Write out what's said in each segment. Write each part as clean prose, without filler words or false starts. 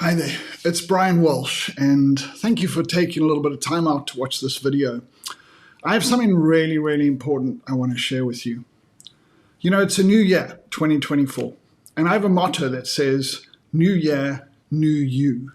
Hi there, it's Brian Walsh, and thank you for taking a little bit of time out to watch this video. I have something really important I want to share with you. You know, it's a new year, 2024, and I have a motto that says, New Year, New You.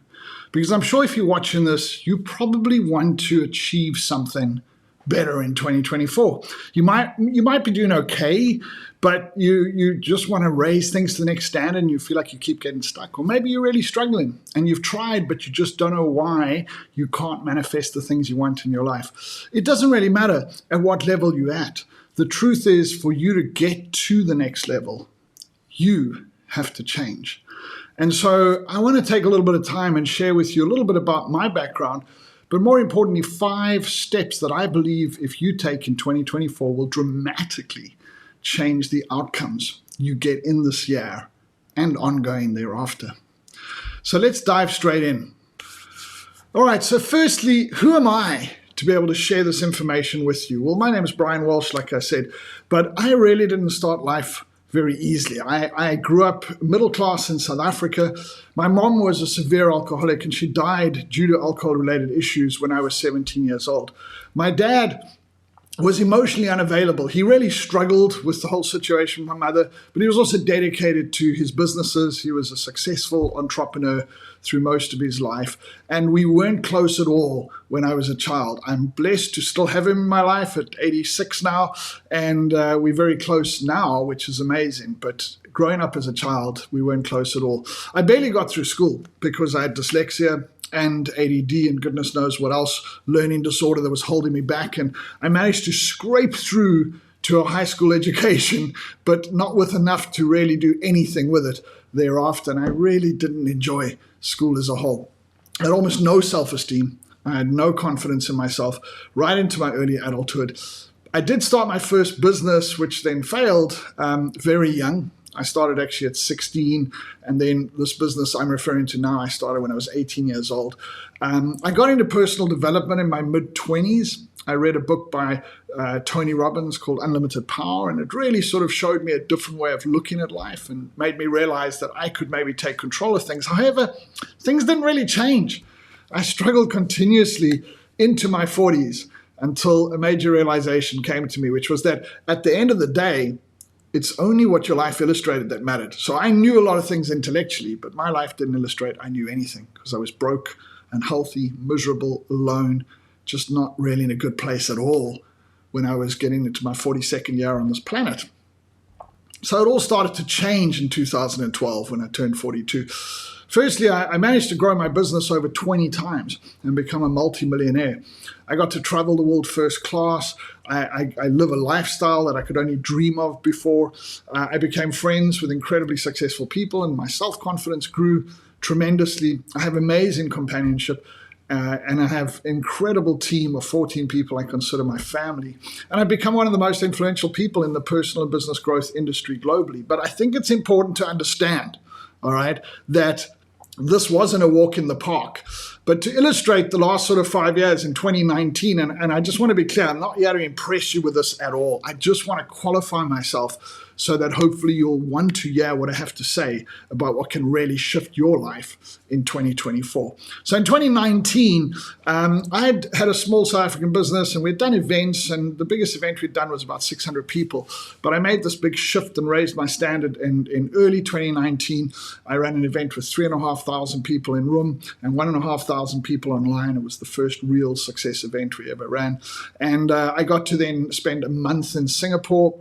Because I'm sure if you're watching this, you probably want to achieve something better in 2024. You might be doing okay, but you just want to raise things to the next standard and you feel like you keep getting stuck. Or maybe you're really struggling and you've tried, but you just don't know why you can't manifest the things you want in your life. It doesn't really matter at what level you're at. The truth is, for you to get to the next level, you have to change. And so I want to take a little bit of time and share with you a little bit about my background, but more importantly, 5 steps that I believe if you take in 2024 will dramatically change the outcomes you get in this year and ongoing thereafter. So let's dive straight in. All right, so firstly, who am I to be able to share this information with you? Well, my name is Brian Walsh, like I said, but I really didn't start life very easily. I grew up middle class in South Africa. My mom was a severe alcoholic and she died due to alcohol-related issues when I was 17 years old. My dad was emotionally unavailable. He really struggled with the whole situation with my mother, but he was also dedicated to his businesses. He was a successful entrepreneur through most of his life, and we weren't close at all when I was a child. I'm blessed to still have him in my life at 86 now, and we're very close now, which is amazing, but growing up as a child, we weren't close at all. I barely got through school because I had dyslexia and ADD and goodness knows what else, learning disorder that was holding me back. And I managed to scrape through to a high school education, but not with enough to really do anything with it thereafter. And I really didn't enjoy school as a whole. I had almost no self-esteem. I had no confidence in myself right into my early adulthood. I did start my first business, which then failed very young. I started actually at 16, and then this business I'm referring to now, I started when I was 18 years old. I got into personal development in my mid-20s. I read a book by Tony Robbins called Unlimited Power, and it really sort of showed me a different way of looking at life and made me realize that I could maybe take control of things. However, things didn't really change. I struggled continuously into my 40s until a major realization came to me, which was that at the end of the day, it's only what your life illustrated that mattered. So I knew a lot of things intellectually, but my life didn't illustrate I knew anything because I was broke, unhealthy, miserable, alone, just not really in a good place at all when I was getting into my 42nd year on this planet. So it all started to change in 2012 when I turned 42. Firstly, I managed to grow my business over 20 times and become a multi-millionaire. I got to travel the world first class. I live a lifestyle that I could only dream of before. I became friends with incredibly successful people, and my self-confidence grew tremendously. I have amazing companionship, and I have an incredible team of 14 people I consider my family. And I've become one of the most influential people in the personal and business growth industry globally. But I think it's important to understand, all right, that this wasn't a walk in the park. But to illustrate the last sort of 5 years in 2019, and I just want to be clear, I'm not here to impress you with this at all. I just want to qualify myself so that hopefully you'll want to hear what I have to say about what can really shift your life in 2024. So in 2019, I had a small South African business and we'd done events, and the biggest event we'd done was about 600 people. But I made this big shift and raised my standard in early 2019. I ran an event with 3,500 people in room and 1,500 people online. It was the first real success event we ever ran. And I got to then spend a month in Singapore.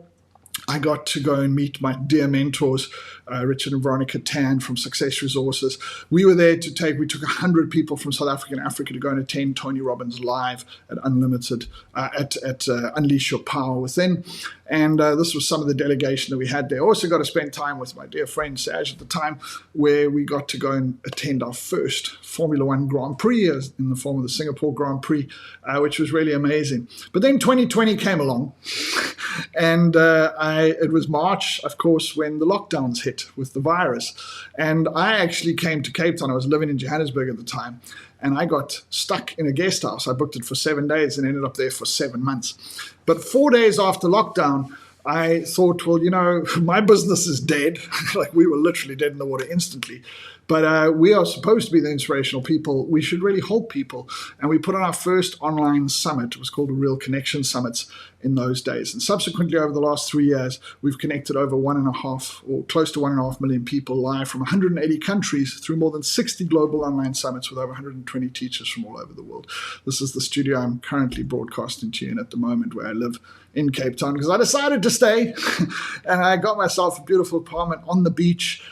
I got to go and meet my dear mentors, Richard and Veronica Tan from Success Resources. We were there we took 100 people from South Africa and Africa to go and attend Tony Robbins live at Unlimited, at Unleash Your Power Within. And this was some of the delegation that we had there. Also got to spend time with my dear friend Saj at the time, where we got to go and attend our first Formula One Grand Prix in the form of the Singapore Grand Prix, which was really amazing. But then 2020 came along, and it was March, of course, when the lockdowns hit with the virus. And I actually came to Cape Town. I was living in Johannesburg at the time, and I got stuck in a guest house. I booked it for 7 days and ended up there for 7 months. But 4 days after lockdown, I thought, well, you know, my business is dead. Like, we were literally dead in the water instantly. But we are supposed to be the inspirational people. We should really help people. And we put on our first online summit. It was called the Real Connection Summits in those days. And subsequently, over the last 3 years, we've connected over 1.5 or close to 1.5 million people live from 180 countries through more than 60 global online summits with over 120 teachers from all over the world. This is the studio I'm currently broadcasting to you in at the moment, where I live in Cape Town, because I decided to stay and I got myself a beautiful apartment on the beach.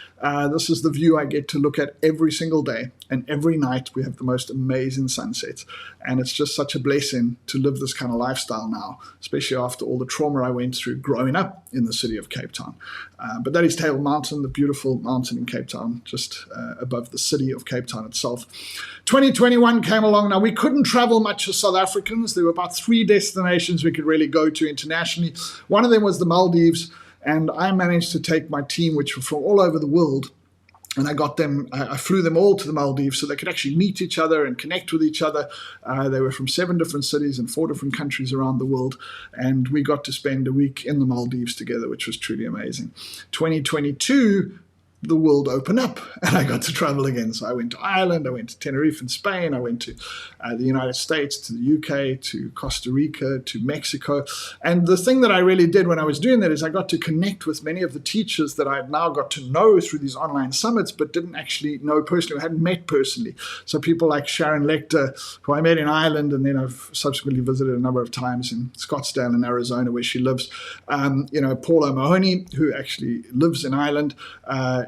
This is the view I get to look at every single day, and every night we have the most amazing sunsets. And it's just such a blessing to live this kind of lifestyle now, especially after all the trauma I went through growing up in the city of Cape Town. But that is Table Mountain, the beautiful mountain in Cape Town, just above the city of Cape Town itself. 2021 came along. Now, we couldn't travel much as South Africans. There were about 3 destinations we could really go to internationally. One of them was the Maldives. And I managed to take my team, which were from all over the world, and I flew them all to the Maldives so they could actually meet each other and connect with each other. They were from 7 different cities and 4 different countries around the world. And we got to spend a week in the Maldives together, which was truly amazing. 2022, the world opened up and I got to travel again. So I went to Ireland, I went to Tenerife in Spain, I went to the United States, to the UK, to Costa Rica, to Mexico. And the thing that I really did when I was doing that is I got to connect with many of the teachers that I had now got to know through these online summits, but didn't actually know personally, or hadn't met personally. So people like Sharon Lecter, who I met in Ireland, and then I've subsequently visited a number of times in Scottsdale in Arizona, where she lives. Paul O'Mahony, who actually lives in Ireland.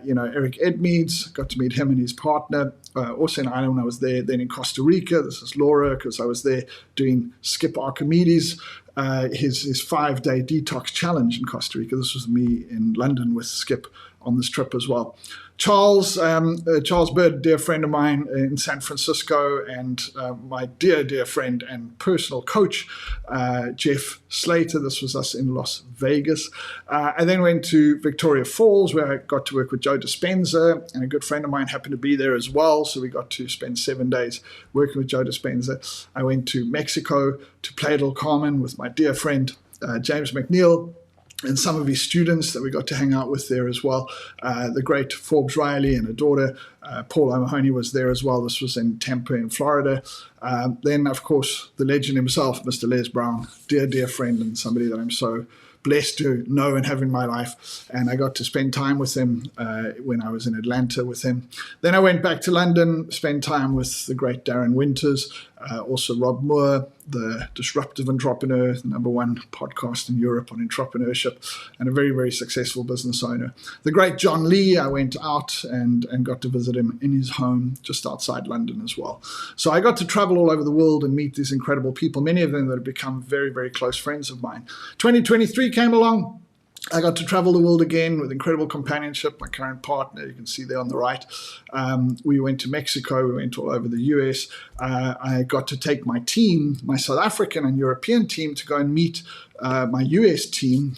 Eric Edmeades, got to meet him and his partner, also in Ireland when I was there. Then in Costa Rica, this is Laura, because I was there doing Skip Archimedes, his 5-day detox challenge in Costa Rica. This was me in London with Skip on this trip as well. Charles Bird, dear friend of mine in San Francisco, and my dear friend and personal coach, Jeff Slater. This was us in Las Vegas. I then went to Victoria Falls, where I got to work with Joe Dispenza, and a good friend of mine happened to be there as well. So we got to spend 7 days working with Joe Dispenza. I went to Mexico, to Playa del Carmen with my dear friend, James McNeil, and some of his students that we got to hang out with there as well. The great Forbes Riley and her daughter, Paul O'Mahony, was there as well. This was in Tampa in Florida. Then, of course, the legend himself, Mr. Les Brown, dear friend, and somebody that I'm so blessed to know and have in my life. And I got to spend time with him when I was in Atlanta with him. Then I went back to London, spent time with the great Darren Winters, also Rob Moore, the disruptive entrepreneur, the #1 podcast in Europe on entrepreneurship, and a very, very successful business owner. The great John Lee, I went out and got to visit him in his home just outside London as well. So I got to travel all over the world and meet these incredible people, many of them that have become very, very close friends of mine. 2023 came along. I got to travel the world again with incredible companionship. My current partner, you can see there on the right. We went to Mexico. We went all over the US. I got to take my team, my South African and European team, to go and meet my US team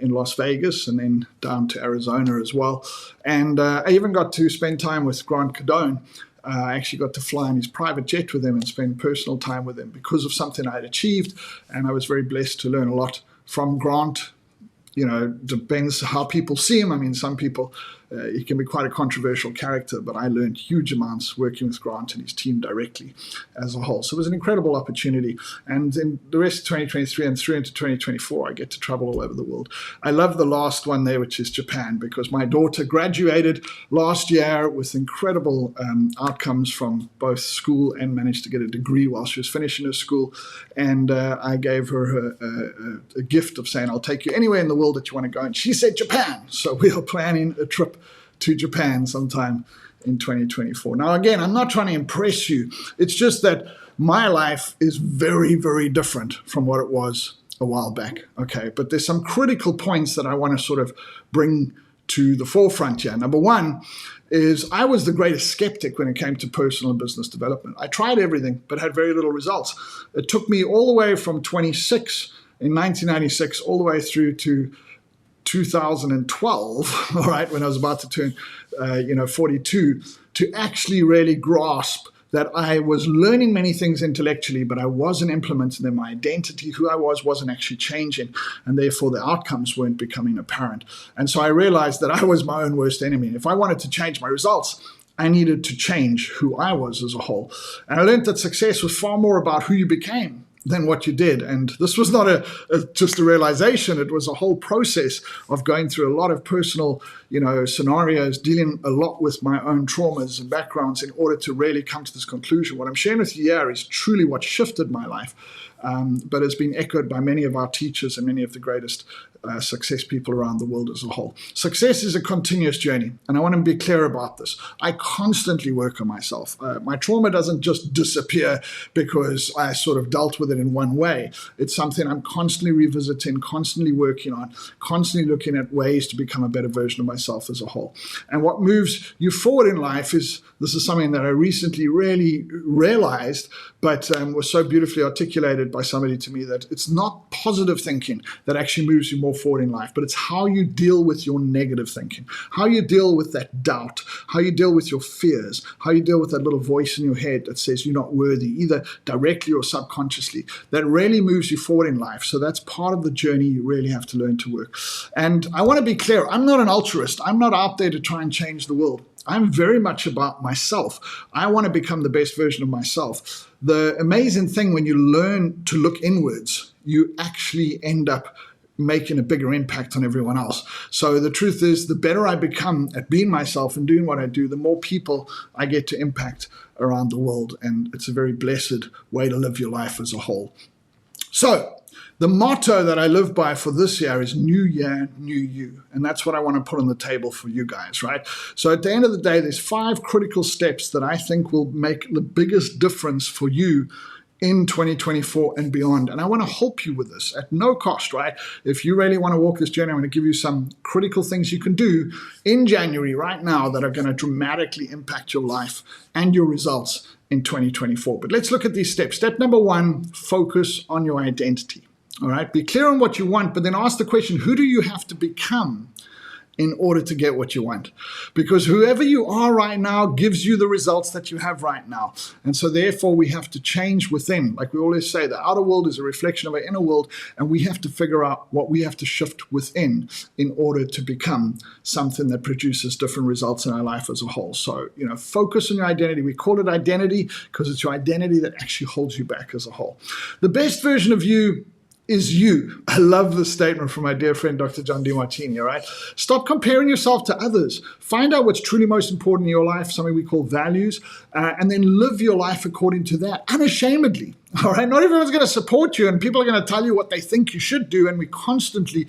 in Las Vegas, and then down to Arizona as well. And I even got to spend time with Grant Cardone. I actually got to fly in his private jet with him and spend personal time with him because of something I had achieved. And I was very blessed to learn a lot from Grant. Depends how people see him. I mean, some people, he can be quite a controversial character, but I learned huge amounts working with Grant and his team directly as a whole. So it was an incredible opportunity. And in the rest of 2023 and through into 2024, I get to travel all over the world. I love the last one there, which is Japan, because my daughter graduated last year with incredible outcomes from both school and managed to get a degree while she was finishing her school. And I gave her a gift of saying, I'll take you anywhere in the world that you want to go. And she said Japan. So we are planning a trip to Japan sometime in 2024. Now, again, I'm not trying to impress you. It's just that my life is very, very different from what it was a while back. Okay, but there's some critical points that I want to sort of bring to the forefront here. Number one is I was the greatest skeptic when it came to personal and business development. I tried everything, but had very little results. It took me all the way from 26 in 1996 all the way through to 2012, all right, when I was about to turn 42, to actually really grasp that I was learning many things intellectually, but I wasn't implementing them. My identity, who I was, wasn't actually changing, and therefore the outcomes weren't becoming apparent. And so I realized that I was my own worst enemy. If I wanted to change my results, I needed to change who I was as a whole. And I learned that success was far more about who you became than what you did. And this was not just a realization. It was a whole process of going through a lot of personal, scenarios, dealing a lot with my own traumas and backgrounds in order to really come to this conclusion. What I'm sharing with you here is truly what shifted my life. But has been echoed by many of our teachers and many of the greatest success people around the world as a whole. Success is a continuous journey, and I want to be clear about this. I constantly work on myself. My trauma doesn't just disappear because I sort of dealt with it in one way. It's something I'm constantly revisiting, constantly working on, constantly looking at ways to become a better version of myself as a whole. And what moves you forward in life this is something that I recently really realized, but was so beautifully articulated by somebody to me, that it's not positive thinking that actually moves you more forward in life, but it's how you deal with your negative thinking, how you deal with that doubt, how you deal with your fears, how you deal with that little voice in your head that says you're not worthy, either directly or subconsciously. That really moves you forward in life. So that's part of the journey you really have to learn to work. And I want to be clear, I'm not an altruist. I'm not out there to try and change the world. I'm very much about myself. I want to become the best version of myself. The amazing thing, when you learn to look inwards, you actually end up making a bigger impact on everyone else. So the truth is, the better I become at being myself and doing what I do, the more people I get to impact around the world. And it's a very blessed way to live your life as a whole. So the motto that I live by for this year is New Year, New You. And that's what I want to put on the table for you guys, right? So at the end of the day, there's 5 critical steps that I think will make the biggest difference for you in 2024 and beyond. And I want to help you with this at no cost, right? If you really want to walk this journey, I'm going to give you some critical things you can do in January right now that are going to dramatically impact your life and your results in 2024. But let's look at these steps. Step number 1, focus on your identity. All right, be clear on what you want, but then ask the question, who do you have to become in order to get what you want? Because whoever you are right now gives you the results that you have right now. And so therefore we have to change within. Like we always say, the outer world is a reflection of our inner world, and we have to figure out what we have to shift within in order to become something that produces different results in our life as a whole. So, focus on your identity. We call it identity because it's your identity that actually holds you back as a whole. The best version of you is you. I love this statement from my dear friend, Dr. John Demartini, all right? Stop comparing yourself to others. Find out what's truly most important in your life, something we call values, and then live your life according to that, unashamedly, all right? Not everyone's going to support you, and people are going to tell you what they think you should do, and we constantly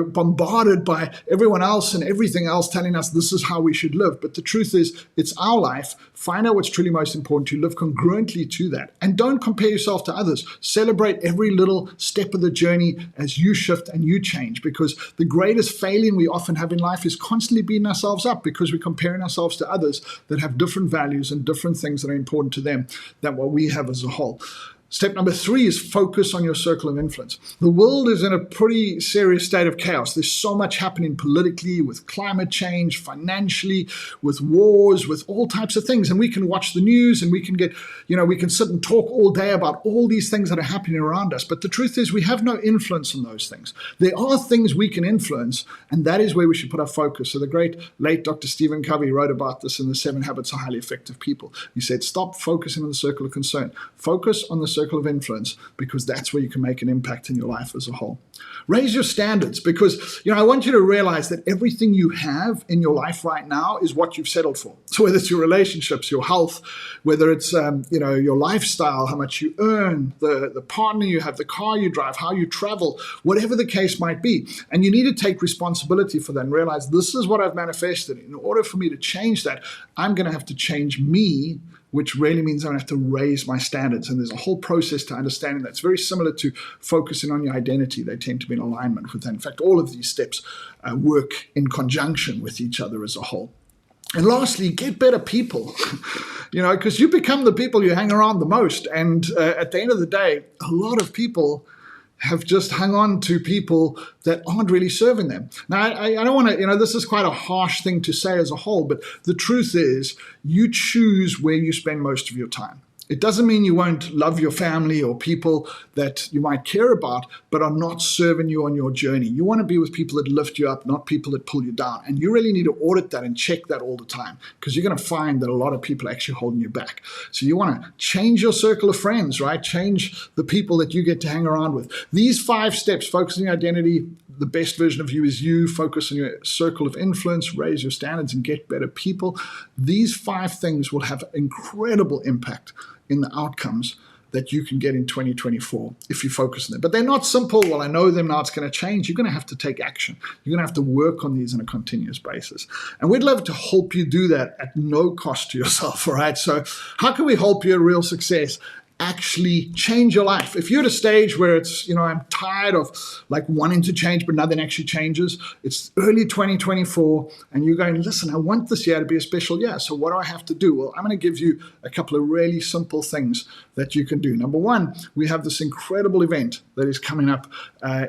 bombarded by everyone else and everything else telling us this is how we should live. But the truth is, it's our life. Find out what's truly most important to you. Live congruently to that. And don't compare yourself to others. Celebrate every little step of the journey as you shift and you change. Because the greatest failing we often have in life is constantly beating ourselves up because we're comparing ourselves to others that have different values and different things that are important to them than what we have as a whole. Step number 3 is focus on your circle of influence. The world is in a pretty serious state of chaos. There's so much happening politically, with climate change, financially, with wars, with all types of things. And we can watch the news and we can we can sit and talk all day about all these things that are happening around us. But the truth is, we have no influence on those things. There are things we can influence, and that is where we should put our focus. So the great late Dr. Stephen Covey wrote about this in the 7 Habits of Highly Effective People. He said, stop focusing on the circle of concern. Focus on the circle of influence, because that's where you can make an impact in your life as a whole. Raise your standards, because I want you to realize that everything you have in your life right now is what you've settled for. So whether it's your relationships, your health, whether it's your lifestyle, how much you earn, the partner you have, the car you drive, how you travel, whatever the case might be. And you need to take responsibility for that and realize this is what I've manifested. In order for me to change that, I'm going to have to change me, which really means I'm going to have to raise my standards. And there's a whole process to understanding that's very similar to focusing on your identity. They tend to be in alignment with that. In fact, all of these steps work in conjunction with each other as a whole. And lastly, get better people, because you become the people you hang around the most. And at the end of the day, a lot of people have just hung on to people that aren't really serving them. Now, I don't want to, this is quite a harsh thing to say as a whole, but the truth is you choose where you spend most of your time. It doesn't mean you won't love your family or people that you might care about, but are not serving you on your journey. You want to be with people that lift you up, not people that pull you down. And you really need to audit that and check that all the time, because you're going to find that a lot of people are actually holding you back. So you want to change your circle of friends, right? Change the people that you get to hang around with. These 5 steps: focus on your identity, the best version of you is you, focus on your circle of influence, raise your standards, and get better people. These 5 things will have incredible impact in the outcomes that you can get in 2024 if you focus on them. But they're not simple. Well, I know them now, it's going to change. You're going to have to take action. You're going to have to work on these on a continuous basis. And we'd love to help you do that at no cost to yourself, all right? So how can we help you at Real Success actually change your life? If you're at a stage where it's, I'm tired of like wanting to change, but nothing actually changes, it's early 2024, and you're going, listen, I want this year to be a special year. So what do I have to do? Well, I'm going to give you a couple of really simple things that you can do. Number one, we have this incredible event that is coming up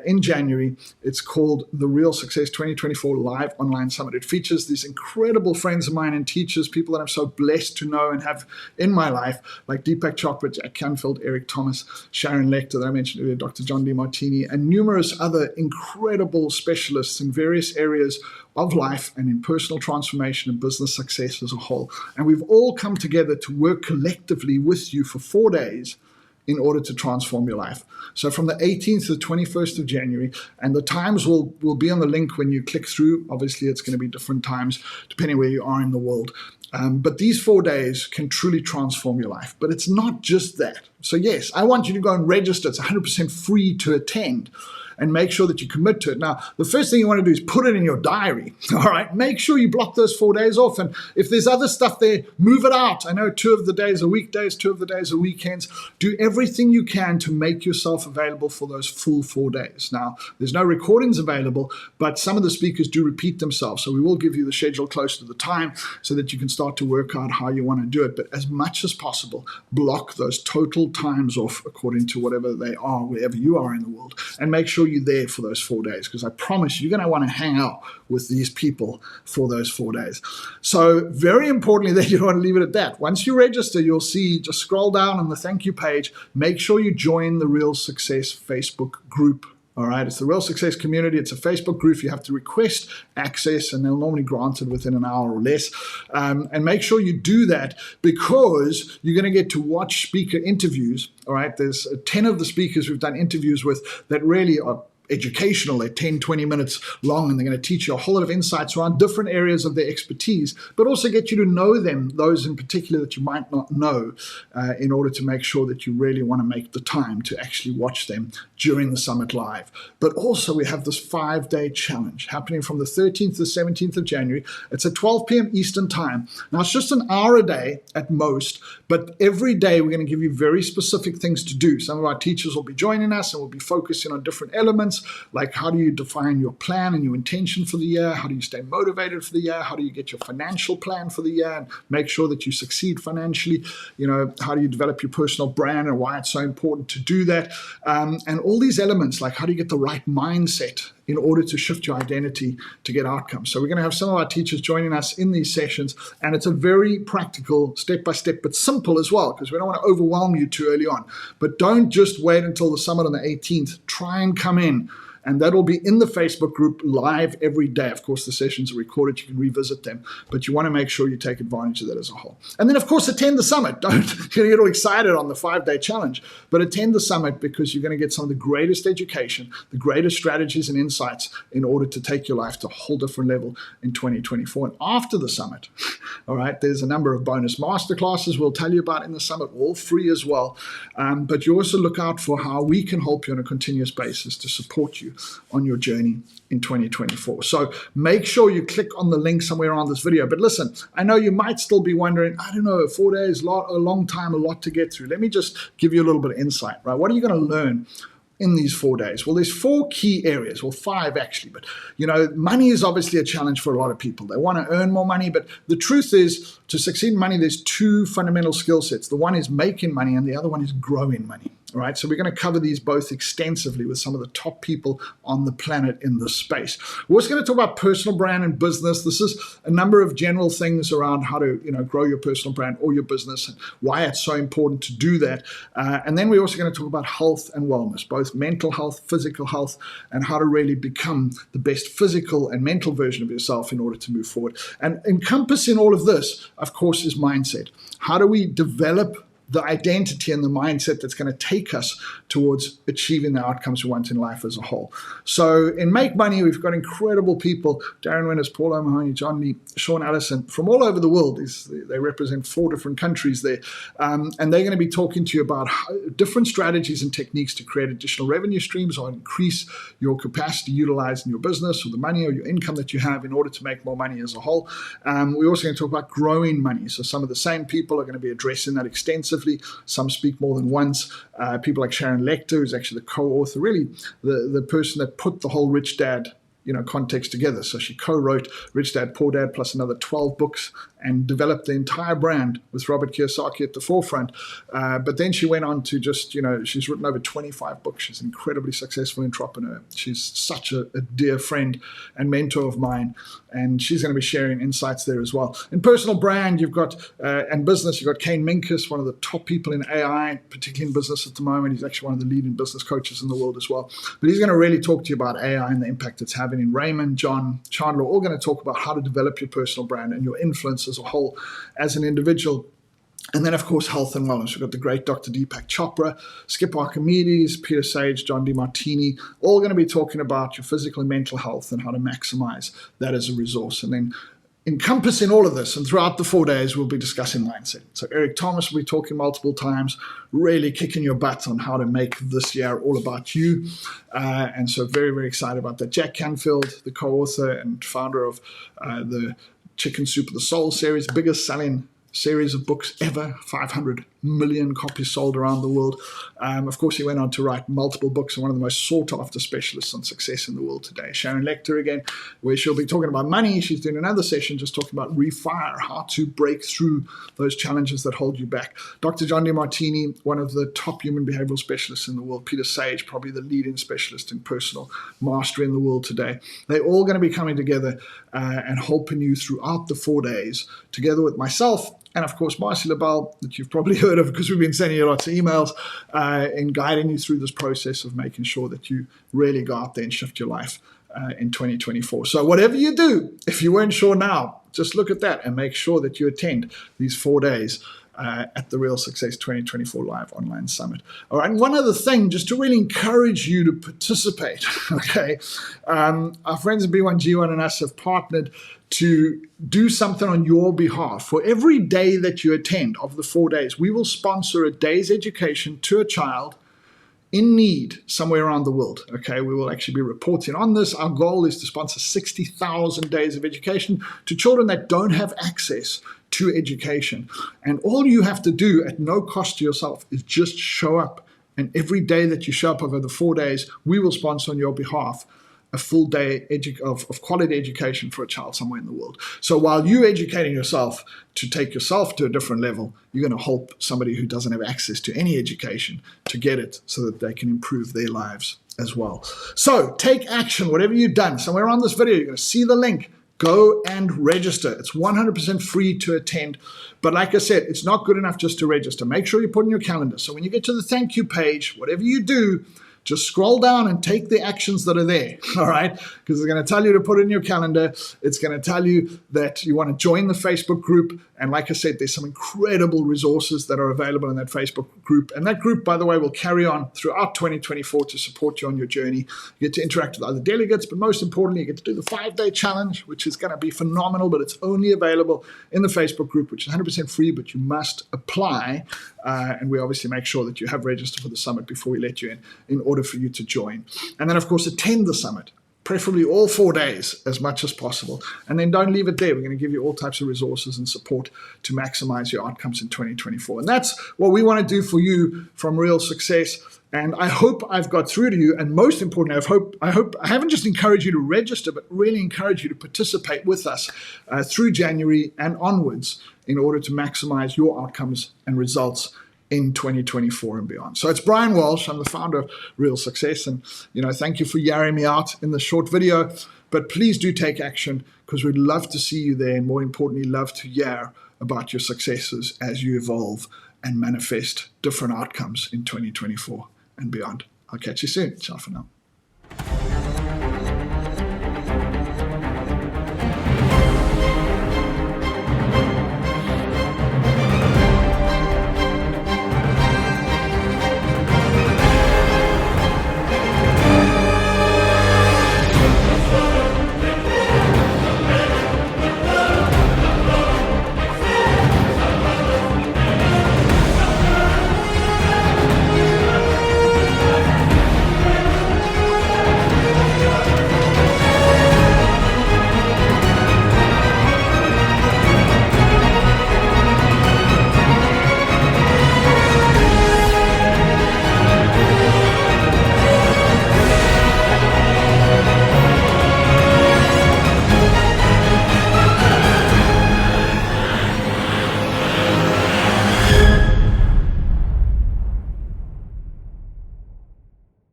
in January. It's called the Real Success 2024 Live Online Summit. It features these incredible friends of mine and teachers, people that I'm so blessed to know and have in my life, like Deepak Chopra, Jack Canfield, Eric Thomas, Sharon Lecter that I mentioned earlier, Dr. John DeMartini, and numerous other incredible specialists in various areas of life and in personal transformation and business success as a whole. And we've all come together to work collectively with you for 4 days in order to transform your life. So from the 18th to the 21st of January, and the times will be on the link when you click through. Obviously, it's going to be different times depending where you are in the world. But these 4 days can truly transform your life. But it's not just that. So yes, I want you to go and register. It's 100% free to attend, and make sure that you commit to it. Now, the first thing you want to do is put it in your diary, all right? Make sure you block those 4 days off. And if there's other stuff there, move it out. I know 2 of the days are weekdays, 2 of the days are weekends. Do everything you can to make yourself available for those full 4 days. Now, there's no recordings available, but some of the speakers do repeat themselves. So we will give you the schedule close to the time so that you can start to work out how you want to do it. But as much as possible, block those total times off according to whatever they are, wherever you are in the world, and make sure you're there for those 4 days, because I promise you're going to want to hang out with these people for those 4 days. So very importantly, that you don't want to leave it at that. Once you register, you'll see, just scroll down on the thank you page, make sure you join the Real Success Facebook group. All right, it's the Real Success community. It's a Facebook group. You have to request access, and they'll normally grant it within an hour or less. And make sure you do that, because you're going to get to watch speaker interviews. All right, there's 10 of the speakers we've done interviews with that really are educational. They're 10, 20 minutes long, and they're going to teach you a whole lot of insights around different areas of their expertise, but also get you to know them, those in particular that you might not know, in order to make sure that you really want to make the time to actually watch them during the summit live. But also we have this 5-day challenge happening from the 13th to the 17th of January. It's at 12 p.m. Eastern time. Now, it's just an hour a day at most, but every day we're going to give you very specific things to do. Some of our teachers will be joining us, and we'll be focusing on different elements, like how do you define your plan and your intention for the year? How do you stay motivated for the year? How do you get your financial plan for the year and make sure that you succeed financially? How do you develop your personal brand and why it's so important to do that? And all these elements, like how do you get the right mindset in order to shift your identity to get outcomes. So we're going to have some of our teachers joining us in these sessions, and it's a very practical, step-by-step, but simple as well, because we don't want to overwhelm you too early on. But don't just wait until the summit on the 18th. Try and come in. And that'll be in the Facebook group live every day. Of course, the sessions are recorded. You can revisit them. But you want to make sure you take advantage of that as a whole. And then, of course, attend the summit. Don't get all excited on the 5-day challenge. But attend the summit, because you're going to get some of the greatest education, the greatest strategies and insights in order to take your life to a whole different level in 2024. And after the summit, all right, there's a number of bonus masterclasses we'll tell you about in the summit, all free as well. But you also look out for how we can help you on a continuous basis to support you on your journey in 2024. So make sure you click on the link somewhere on this video. But listen, I know you might still be wondering, I don't know, 4 days, a long time, a lot to get through. Let me just give you a little bit of insight, right? What are you going to learn in these 4 days? Well, there's 4 key areas, well, 5 actually, but money is obviously a challenge for a lot of people. They want to earn more money, but the truth is, to succeed in money, there's 2 fundamental skill sets. The one is making money, and the other one is growing money. All right, so we're going to cover these both extensively with some of the top people on the planet in this space. We're also going to talk about personal brand and business. This is a number of general things around how to grow your personal brand or your business and why it's so important to do that. And then we're also going to talk about health and wellness, both mental health, physical health, and how to really become the best physical and mental version of yourself in order to move forward. And encompassing all of this, of course, is mindset. How do we develop the identity and the mindset that's going to take us towards achieving the outcomes we want in life as a whole? So in Make Money, we've got incredible people: Darren Winters, Paul O'Mahony, John Lee, Sean Allison, from all over the world. They represent 4 different countries there. And they're going to be talking to you about different strategies and techniques to create additional revenue streams or increase your capacity utilized in your business or the money or your income that you have in order to make more money as a whole. We're also going to talk about growing money. So some of the same people are going to be addressing that extensively. Some speak more than once. People like Sharon Lechter, who's actually the co-author, really the person that put the whole Rich Dad context together. So she co-wrote Rich Dad, Poor Dad, plus another 12 books, and developed the entire brand with Robert Kiyosaki at the forefront. But then she went on to just, she's written over 25 books. She's an incredibly successful entrepreneur. She's such a dear friend and mentor of mine, and she's going to be sharing insights there as well. In personal brand, you've got, and business, you've got Kane Minkus, one of the top people in AI, particularly in business at the moment. He's actually one of the leading business coaches in the world as well. But he's going to really talk to you about AI and the impact it's having. In Raymond, John, Chandler, all going to talk about how to develop your personal brand and your influence as a whole as an individual. And then, of course, health and wellness. We've got the great Dr. Deepak Chopra, Skip Archimedes, Peter Sage, John DeMartini, all going to be talking about your physical and mental health and how to maximize that as a resource. And then encompassing all of this, and throughout the 4 days, we'll be discussing mindset. So Eric Thomas will be talking multiple times, really kicking your butt on how to make this year all about you. And so very, very excited about that. Jack Canfield, the co-author and founder of the Chicken Soup of the Soul series, biggest selling series of books ever, 500 million copies sold around the world. Of course, he went on to write multiple books and one of the most sought-after specialists on success in the world today. Sharon Lechter again, where she'll be talking about money. She's doing another session just talking about refire, how to break through those challenges that hold you back. Dr. John DeMartini, one of the top human behavioral specialists in the world. Peter Sage, probably the leading specialist in personal mastery in the world today. They're all going to be coming together and helping you throughout the 4 days, together with myself and, of course, Marcy LaBelle, that you've probably heard of because we've been sending you lots of emails in guiding you through this process of making sure that you really go out there and shift your life in 2024. So whatever you do, if you weren't sure now, just look at that and make sure that you attend these 4 days at the Real Success 2024 Live Online Summit. All right, and one other thing, just to really encourage you to participate, okay? Our friends at B1G1 and us have partnered to do something on your behalf. For every day that you attend of the 4 days, we will sponsor a day's education to a child in need somewhere around the world. Okay, we will actually be reporting on this. Our goal is to sponsor 60,000 days of education to children that don't have access to education. And all you have to do at no cost to yourself is just show up. And every day that you show up over the 4 days, we will sponsor on your behalf a full day of quality education for a child somewhere in the world. So while you're educating yourself to take yourself to a different level, you're going to help somebody who doesn't have access to any education to get it so that they can improve their lives as well. So take action, whatever you've done. Somewhere on this video, you're going to see the link. Go and register. It's 100% free to attend. But like I said, it's not good enough just to register. Make sure you put in your calendar. So when you get to the thank you page, whatever you do, just scroll down and take the actions that are there, all right? Because it's going to tell you to put it in your calendar. It's going to tell you that you want to join the Facebook group. And like I said, there's some incredible resources that are available in that Facebook group. And that group, by the way, will carry on throughout 2024 to support you on your journey. You get to interact with other delegates, but most importantly, you get to do the 5-day challenge, which is going to be phenomenal, but it's only available in the Facebook group, which is 100% free, but you must apply. And we obviously make sure that you have registered for the summit before we let you in order for you to join. And then, of course, attend the summit, preferably all 4 days as much as possible. And then don't leave it there. We're going to give you all types of resources and support to maximize your outcomes in 2024. And that's what we want to do for you from Real Success. And I hope I've got through to you. And most importantly, I hope I haven't just encouraged you to register, but really encourage you to participate with us through January and onwards in order to maximize your outcomes and results in 2024 and beyond. So it's Brian Walsh. I'm the founder of Real Success. And, thank you for yaring me out in this short video. But please do take action, because we'd love to see you there. And more importantly, love to hear about your successes as you evolve and manifest different outcomes in 2024 and beyond. I'll catch you soon. Ciao for now.